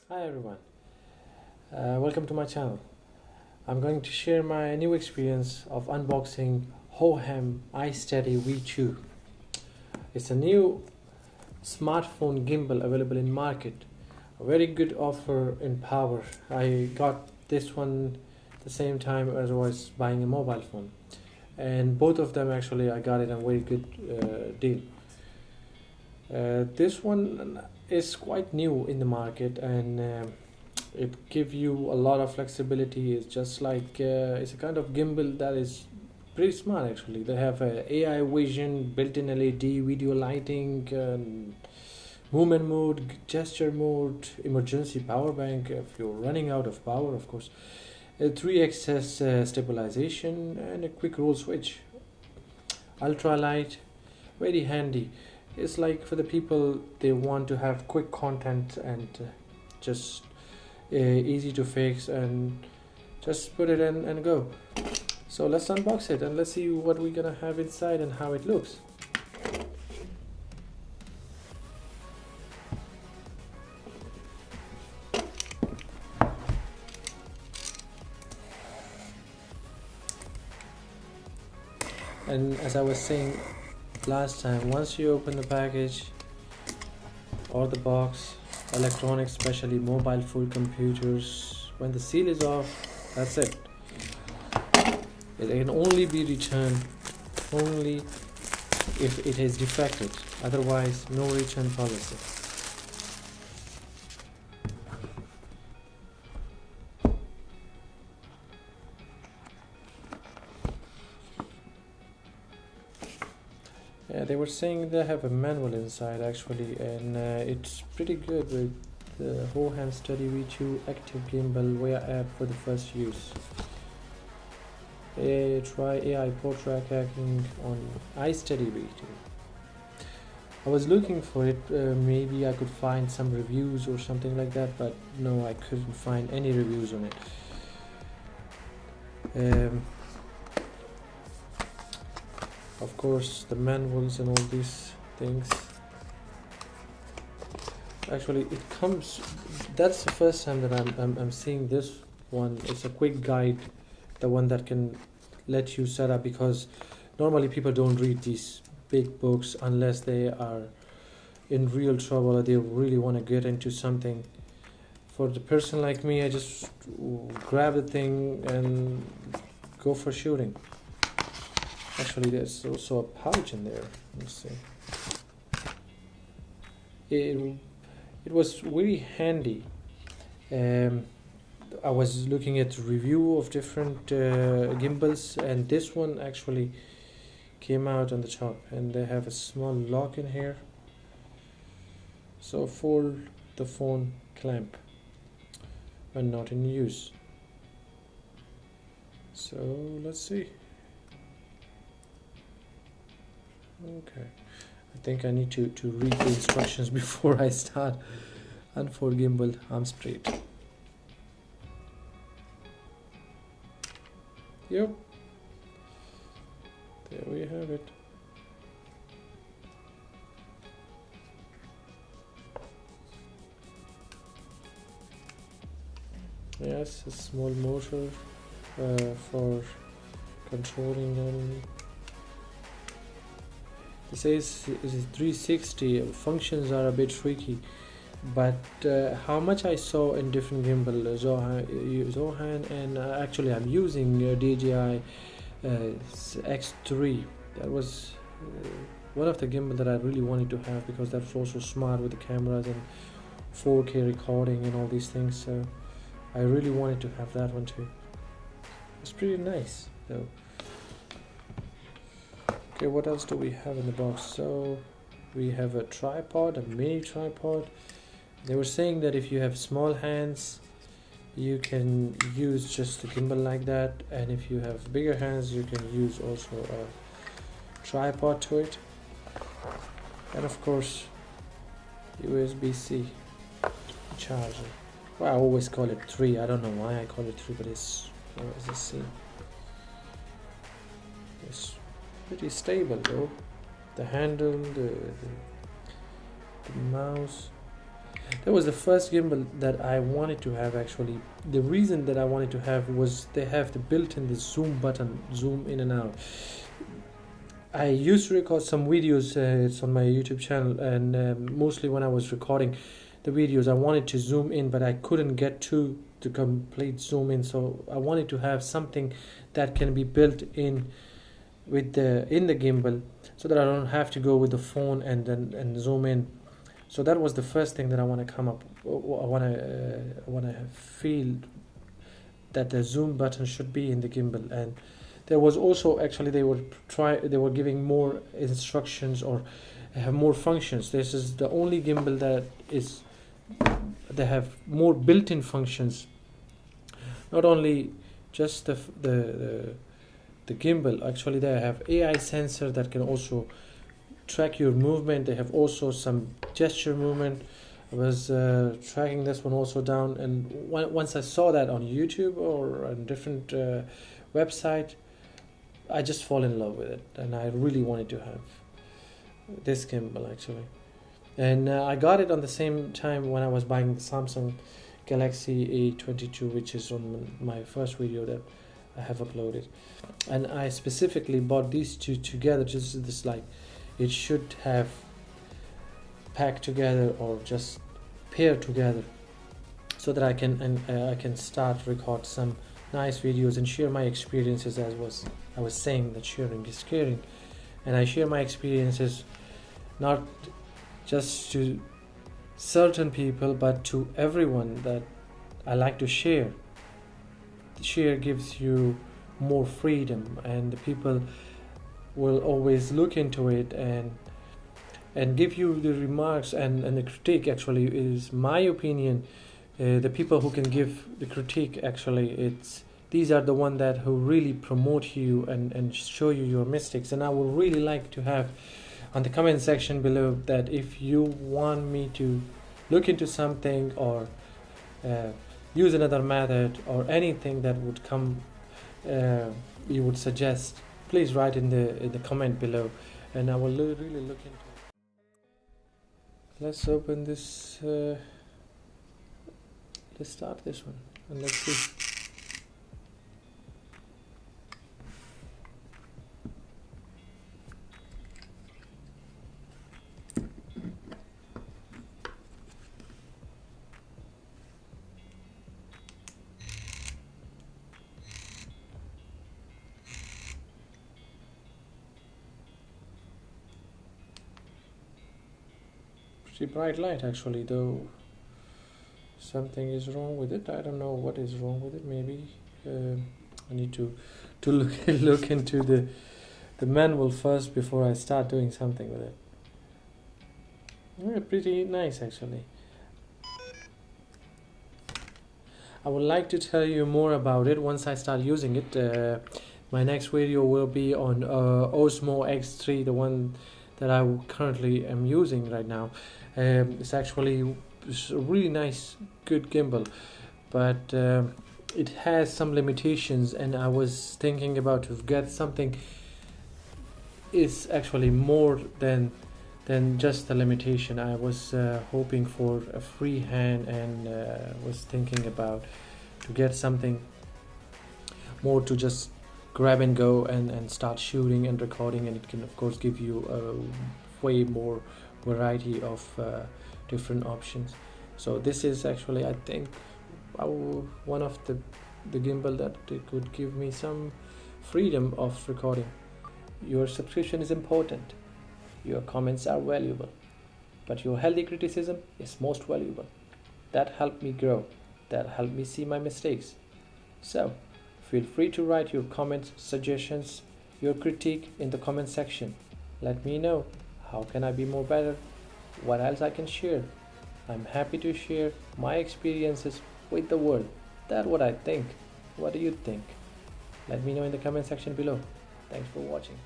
Hi everyone, welcome to my channel. I'm going to share my new experience of unboxing Hohem I Steady V2. It's a new smartphone gimbal available in market. A very good offer in power. I got this one the same time as I was buying a mobile phone, and both of them actually I got it on a very good deal. This one is quite new in the market, and it gives you a lot of flexibility. It's just like it's a kind of gimbal that is pretty smart actually. They have AI vision, built-in LED, video lighting, movement mode, gesture mode, emergency power bank if you're running out of power, of course, 3 axis stabilization, and a quick roll switch. Ultra light, very handy. It's like for the people they want to have quick content and just easy to fix, and just put it in and go. So let's unbox it and let's see what we're gonna have inside and how it looks. And as I was saying last time, once you open the package or the box, electronics, especially mobile phone computers, when the seal is off, that's it. It can only be returned only if it is defected, otherwise no return policy. Yeah, they were saying they have a manual inside actually, and it's pretty good with the Hohem I Steady V2 active gimbal via app for the first use. Try AI portrait hacking on Isteady V2. I was looking for it, maybe I could find some reviews or something like that, but no, I couldn't find any reviews on it. Of course, the manuals and all these things. Actually, it comes. That's the first time that I'm seeing this one. It's a quick guide, the one that can let you set up, because normally people don't read these big books unless they are in real trouble or they really want to get into something. For the person like me, I just grab the thing and go for shooting. Actually, there's also a pouch in there. Let's see. It was very handy. I was looking at review of different gimbals, and this one actually came out on the top, and they have a small lock in here. So fold the phone clamp when not in use. So let's see. Okay, I think I need to read the instructions before I start. Unfold gimbal arm straight. Yep, there we have it. Yes, a small motor for controlling them. It says it is 360. Functions are a bit tricky, but how much I saw in different gimbal, Hohem, and actually I'm using DJI X3. That was one of the gimbal that I really wanted to have, because that's also smart with the cameras and 4K recording and all these things. So I really wanted to have that one too. It's pretty nice though. Okay, what else do we have in the box? So we have a tripod, a mini tripod. They were saying that if you have small hands, you can use just the gimbal like that, and if you have bigger hands, you can use also a tripod to it. And of course, USB-C charger. Well, I always call it 3. I don't know why I call it 3, but it's a C. It's pretty stable though. The handle, the mouse. That was the first gimbal that I wanted to have actually. The reason that I wanted to have was they have the built-in the zoom button, zoom in and out. I used to record some videos, it's on my YouTube channel, and mostly when I was recording the videos I wanted to zoom in, but I couldn't get to the complete zoom in, so I wanted to have something that can be built in with the gimbal, so that I don't have to go with the phone and zoom in. So that was the first thing that I want to come up. I want to feel that the zoom button should be in the gimbal. And there was also actually they were giving more instructions or have more functions. This is the only gimbal that is they have more built-in functions. Not only just the gimbal, actually they have AI sensor that can also track your movement. They have also some gesture movement. I was tracking this one also down, and once I saw that on YouTube or on different website, I just fall in love with it, and I really wanted to have this gimbal actually. And I got it on the same time when I was buying the Samsung Galaxy A22, which is on my first video that I have uploaded. And I specifically bought these two together, just this, like, it should have packed together or just pair together, so that I can start record some nice videos and share my experiences. As I was saying, that sharing is caring, and I share my experiences not just to certain people but to everyone that I like to share. Share gives you more freedom, and the people will always look into it and give you the remarks and the critique. Actually, is my opinion. The people who can give the critique, actually, these are the one that who really promote you and show you your mistakes. And I would really like to have on the comment section below that if you want me to look into something or use another method or anything that would come you would suggest, please write in the comment below, and I will really look into it. Let's open this, let's start this one and let's see. Pretty bright light actually, though something is wrong with it. I don't know what is wrong with it. Maybe I need to look into the manual first before I start doing something with it. Yeah, pretty nice actually. I would like to tell you more about it once I start using it. My next video will be on Osmo X3, the one that I currently am using right now. It's actually a really nice, good gimbal, but it has some limitations, and I was thinking about to get something is actually more than just the limitation. I was hoping for a free hand, and was thinking about to get something more to just grab and go and start shooting and recording, and it can of course give you a way more variety of different options. So this is actually, I think, one of the gimbal that it could give me some freedom of recording. Your subscription is important, your comments are valuable, but your healthy criticism is most valuable. That helped me grow, that helped me see my mistakes. So feel free to write your comments, suggestions, your critique in the comment section. Let me know how can I be more better, what else I can share. I'm happy to share my experiences with the world. That's what I think. What do you think? Let me know in the comment section below. Thanks for watching.